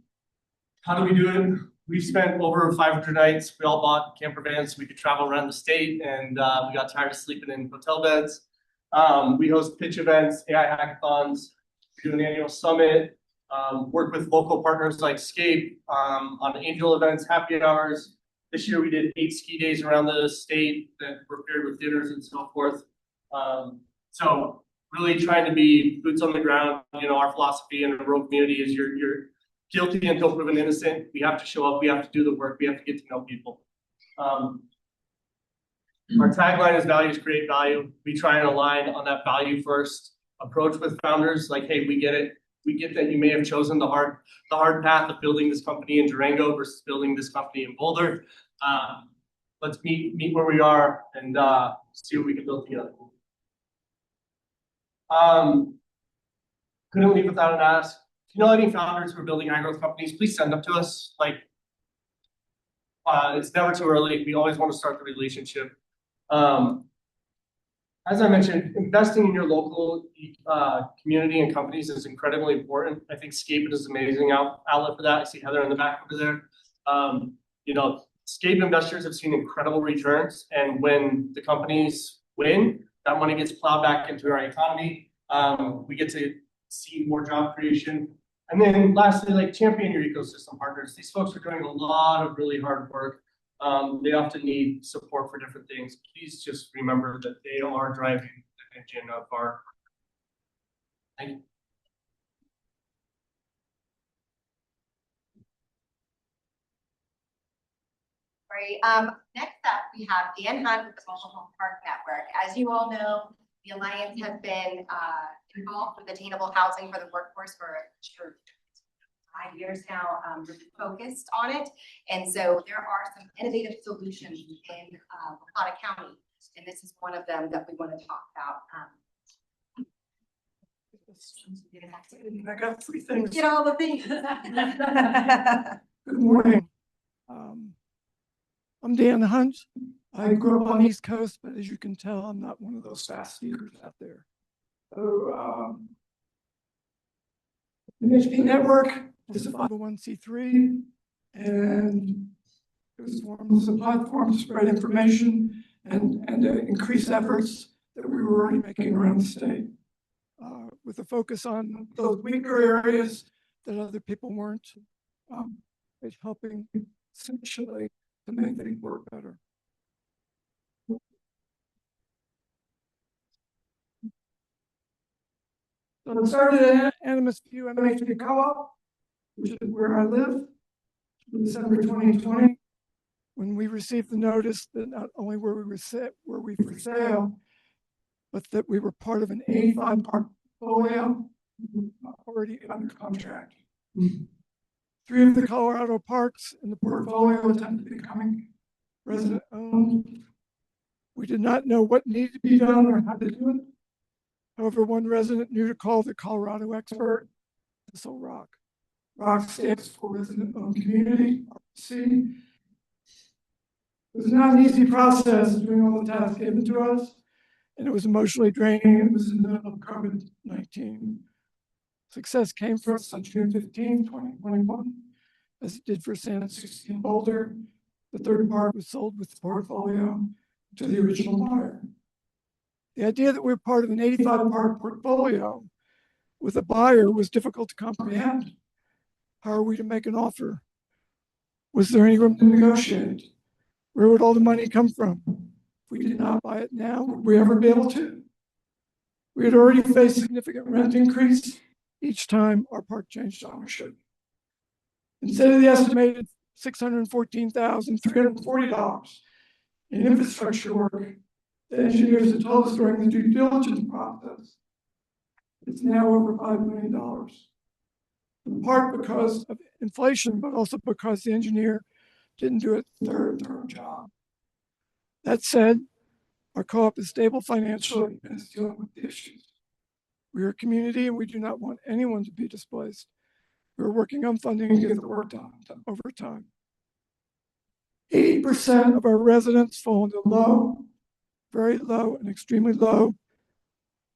do we do it? We've spent over 500 nights. We all bought camper vans so we could travel around the state, and we got tired of sleeping in hotel beds. We host pitch events, AI hackathons, we do an annual summit, work with local partners like SCAPE on angel events, happy hours. This year we did 8 ski days around the state that were paired with dinners and so forth. So really trying to be boots on the ground. Our philosophy in a rural community is you're guilty until proven innocent. We have to show up, we have to do the work, we have to get to know people. Our tagline is values create value. We try and align on that value first approach with founders. Like, hey, we get it. We get that you may have chosen the hard path of building this company in Durango versus building this company in Boulder. Let's meet where we are and see what we can build together. Couldn't leave without an ask. If you know any founders who are building high-growth companies, please send them to us. It's never too early. We always want to start the relationship. As I mentioned, investing in your local community and companies is incredibly important. I think SCAPE is an amazing outlet for that. I see Heather in the back over there. SCAPE investors have seen incredible returns, and when the companies win, that money gets plowed back into our economy. We get to see more job creation. And then lastly, champion your ecosystem partners. These folks are doing a lot of really hard work. They often need support for different things. Please just remember that they are driving the engine of our. Thank you. Great. Next up, we have Dan Hunt with the Mobile Home Park Network. As you all know, the Alliance has been involved with attainable housing for the workforce for 5 years now, really focused on it. And so there are some innovative solutions in Plata County, and this is one of them that we want to talk about. I got three things. Get all the things. Good morning. I'm Dan Hunt. I grew up on the East Coast, but as you can tell, I'm not one of those fast speakers out there. So, the MHP Network is a 501c3, and it was formed as a platform to spread information and to increase efforts that we were already making around the state, with a focus on those weaker areas that other people weren't, it's helping essentially to make things work better. So it started at Animus View MHP Co-op, which is where I live, in December 2020, when we received the notice that not only were we for sale, but that we were part of an 85 park portfolio already under contract. 3 of the Colorado parks in the portfolio tend to be becoming resident owned. We did not know what needed to be done or how to do it. However, one resident knew to call the Colorado expert, Thistle Rock. ROC stands for Resident Owned Community, ROC. It was not an easy process doing all the tasks given to us, and it was emotionally draining. It was in the middle of COVID-19. Success came for us on June 15, 2021, as it did for San Francisco and Boulder. The third park was sold with the portfolio to the original buyer. The idea that we're part of an 85 park portfolio with a buyer was difficult to comprehend. How are we to make an offer? Was there any room to negotiate? Where would all the money come from? If we did not buy it now, would we ever be able to? We had already faced significant rent increase each time our park changed ownership. Instead of the estimated $614,340 in infrastructure work, the engineers had told us during the due diligence process, it's now over $5 million. In part because of inflation, but also because the engineer didn't do a thorough job. That said, our co-op is stable financially and is dealing with the issues. We are a community and we do not want anyone to be displaced. We're working on funding to get the work done over time. 80% of our residents fall into low, very low, and extremely low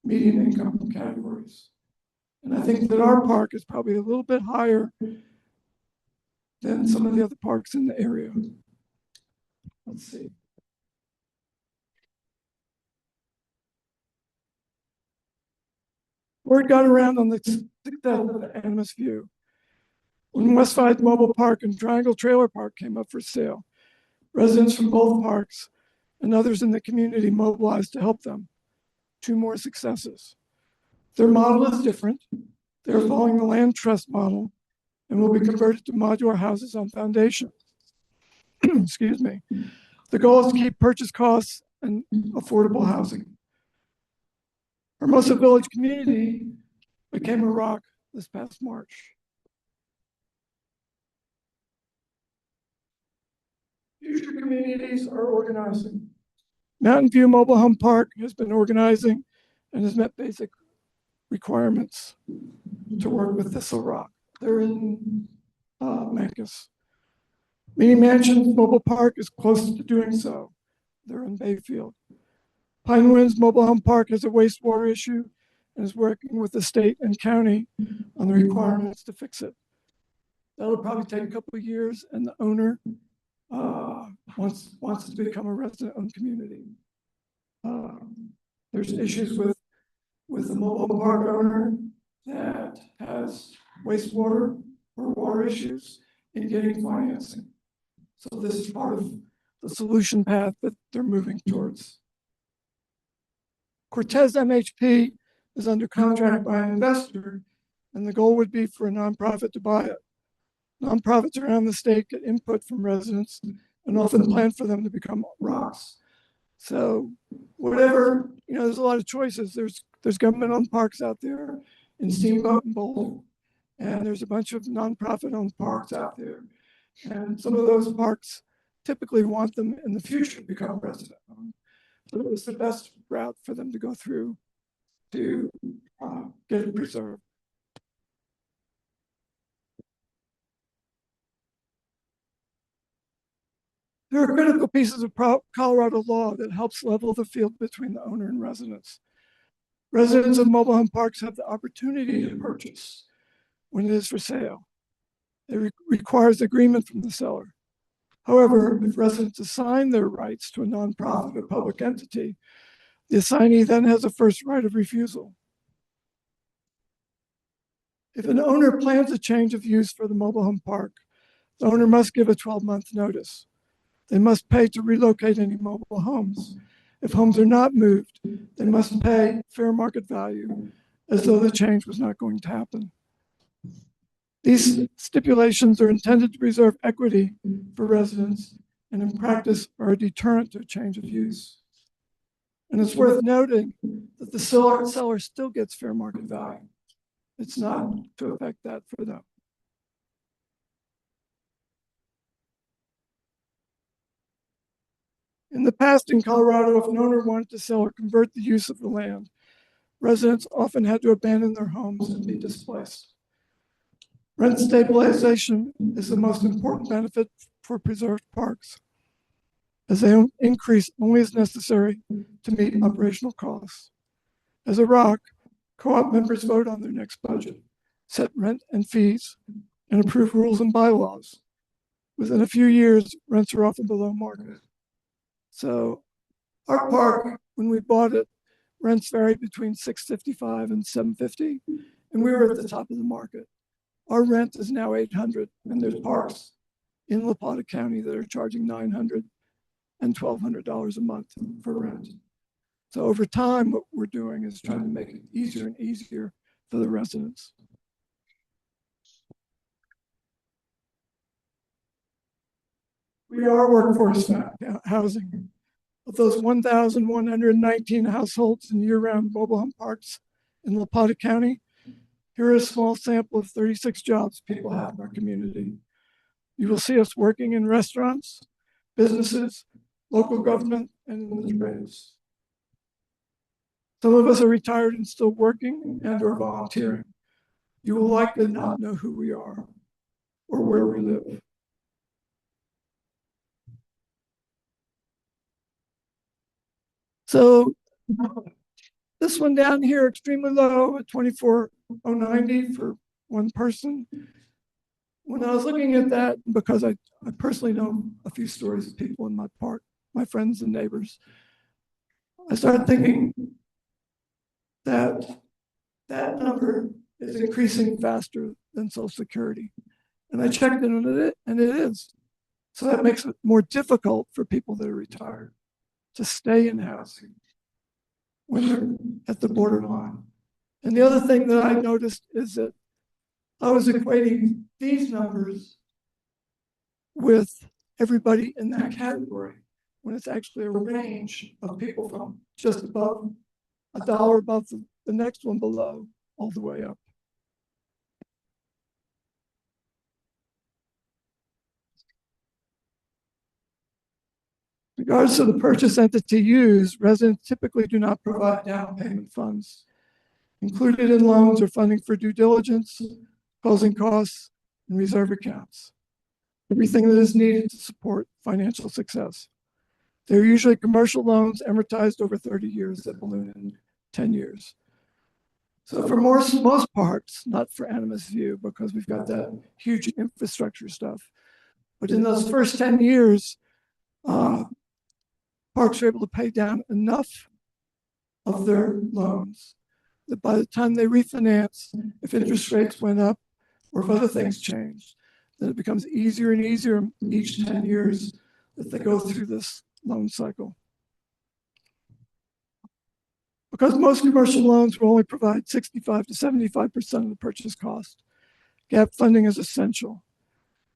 median income categories. And I think that our park is probably a little bit higher than some of the other parks in the area. Let's see. Word got around on the success of the Animus View. When Westside Mobile Park and Triangle Trailer Park came up for sale, residents from both parks and others in the community mobilized to help them. 2 more successes. Their model is different. They're following the land trust model and will be converted to modular houses on foundations. Excuse me. The goal is to keep purchase costs and affordable housing. Hermosa Village community became a ROC this past March. Future communities are organizing. Mountain View Mobile Home Park has been organizing and has met basic requirements to work with Thistle Rock. They're in Memphis. Mini Mansions Mobile Park is close to doing so. They're in Bayfield. Pine Winds Mobile Home Park has a wastewater issue and is working with the state and county on the requirements to fix it. That'll probably take a couple of years, and the owner wants it to become a resident-owned community. There's issues with the mobile home park owner that has wastewater or water issues in getting financing. So this is part of the solution path that they're moving towards. Cortez MHP is under contract by an investor, and the goal would be for a nonprofit to buy it. Nonprofits around the state get input from residents and often plan for them to become ROCs. So whatever, there's a lot of choices. There's government-owned parks out there in Steamboat and Boulder. And there's a bunch of nonprofit-owned parks out there. And some of those parks typically want them in the future to become resident-owned. So it was the best route for them to go through to get it preserved. There are critical pieces of Colorado law that helps level the field between the owner and residents. Residents of mobile home parks have the opportunity to purchase when it is for sale. It requires agreement from the seller. However, if residents assign their rights to a nonprofit or public entity, the assignee then has a first right of refusal. If an owner plans a change of use for the mobile home park, the owner must give a 12-month notice. They must pay to relocate any mobile homes. If homes are not moved, they must pay fair market value as though the change was not going to happen. These stipulations are intended to preserve equity for residents and in practice are a deterrent to a change of use. And it's worth noting that the seller still gets fair market value. It's not to affect that for them. In the past in Colorado, if an owner wanted to sell or convert the use of the land, residents often had to abandon their homes and be displaced. Rent stabilization is the most important benefit for preserved parks, as they increase only as necessary to meet operational costs. As a ROC, co-op members vote on their next budget, set rent and fees, and approve rules and bylaws. Within a few years, rents are often below market. So our park, when we bought it, rents varied between $655 and $750, and we were at the top of the market. Our rent is now $800, and there's parks in La Plata County that are charging $900 and $1,200 a month for rent. So over time, what we're doing is trying to make it easier and easier for the residents. We are workforce housing. Of those 1,119 households in year-round mobile home parks in La Plata County, here is a small sample of 36 jobs people have in our community. You will see us working in restaurants, businesses, local government, and in the trades. Some of us are retired and still working and or volunteering. You will likely not know who we are or where we live. So this one down here, extremely low at 24,090 for one person. When I was looking at that, because I personally know a few stories of people in my park, my friends and neighbors, I started thinking that that number is increasing faster than Social Security. And I checked in on it, and it is. So that makes it more difficult for people that are retired to stay in housing when they're at the borderline. And the other thing that I noticed is that I was equating these numbers with everybody in that category, when it's actually a range of people from just above $1 above the next one below, all the way up. Regardless of the purchase entity used, residents typically do not provide down payment funds. Included in loans are funding for due diligence, closing costs, and reserve accounts. Everything that is needed to support financial success. They're usually commercial loans amortized over 30 years that balloon in 10 years. So for most parks, not for Animas View, because we've got that huge infrastructure stuff, but in those first 10 years, parks are able to pay down enough of their loans that by the time they refinance, if interest rates went up or if other things changed, then it becomes easier and easier each 10 years that they go through this loan cycle. Because most commercial loans will only provide 65 to 75% of the purchase cost, gap funding is essential.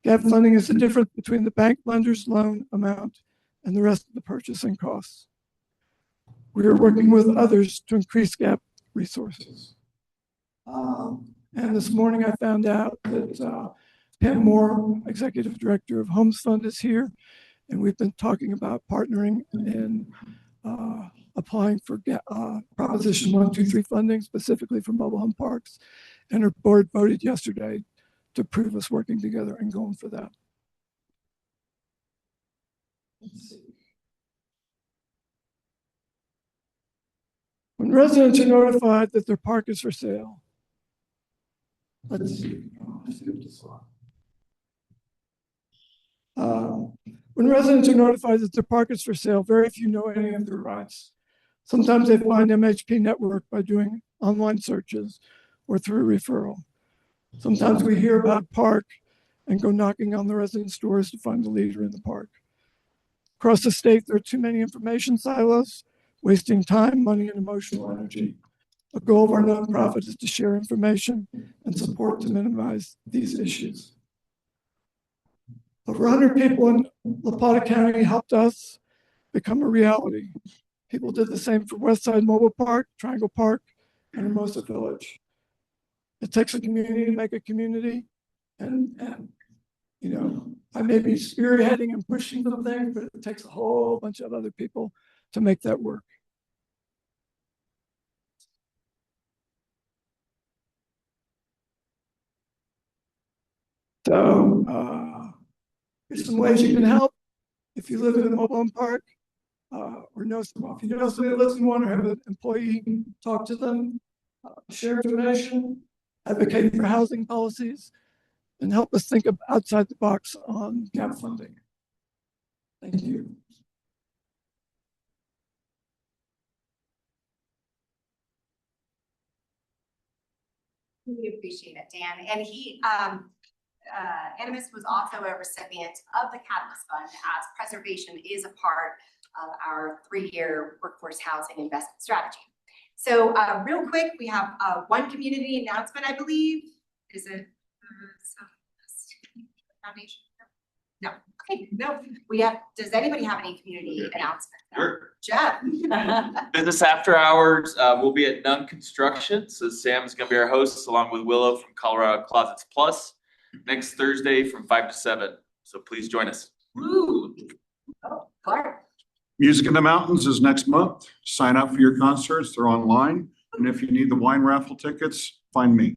Gap funding is the difference between the bank lender's loan amount and the rest of the purchasing costs. We are working with others to increase gap resources. And this morning I found out that Pam Moore, Executive Director of Homes Fund, is here. And we've been talking about partnering and applying for Proposition 123 funding specifically for mobile home parks. And her board voted yesterday to approve us working together and going for that. Let's see. When residents are notified that their park is for sale, let's see. When residents are notified that their park is for sale, very few know any of their rights. Sometimes they find MHP network by doing online searches or through referral. Sometimes we hear about park and go knocking on the residents' doors to find the leader in the park. Across the state, there are too many information silos, wasting time, money, and emotional energy. The goal of our nonprofit is to share information and support to minimize these issues. Over 100 people in La Plata County helped us become a reality. People did the same for Westside Mobile Park, Triangle Park, and Hermosa Village. It takes a community to make a community. And you know, I may be spearheading and pushing some things, but it takes a whole bunch of other people to make that work. So here's some ways you can help. If you live in a mobile home park, or know someone, if you know somebody that lives in one or have an employee, talk to them, share information, advocate for housing policies, and help us think of outside the box on gap funding. Thank you. We appreciate it, Dan. And he, Animus was also a recipient of the Catalyst Fund, as preservation is a part of our 3-year workforce housing investment strategy. So real quick, we have one community announcement, I believe. Is it Foundation? No. Okay, no. We have, does anybody have any community announcements? Sure. Jeff. Business after hours, we'll be at Nunn Construction. So Sam is gonna be our host along with Willow from Colorado Closets Plus next Thursday from 5 to 7. So please join us. Woo. Oh, Clark. Music in the Mountains is next month. Sign up for your concerts. They're online. And if you need the wine raffle tickets, find me.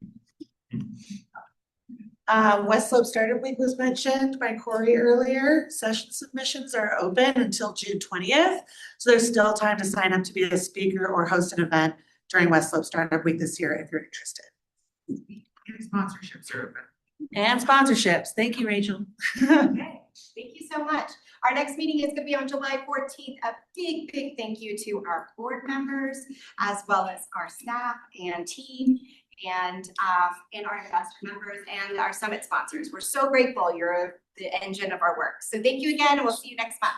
West Slope Startup Week was mentioned by Cory earlier. Session submissions are open until June 20th. So there's still time to sign up to be a speaker or host an event during West Slope Startup Week this year if you're interested. And sponsorships are open. And sponsorships. Thank you, Rachel. Okay, thank you so much. Our next meeting is going to be on July 14th. A big, big thank you to our board members, as well as our staff and team, and our investor members and our summit sponsors. We're so grateful. You're the engine of our work. So thank you again, and we'll see you next month.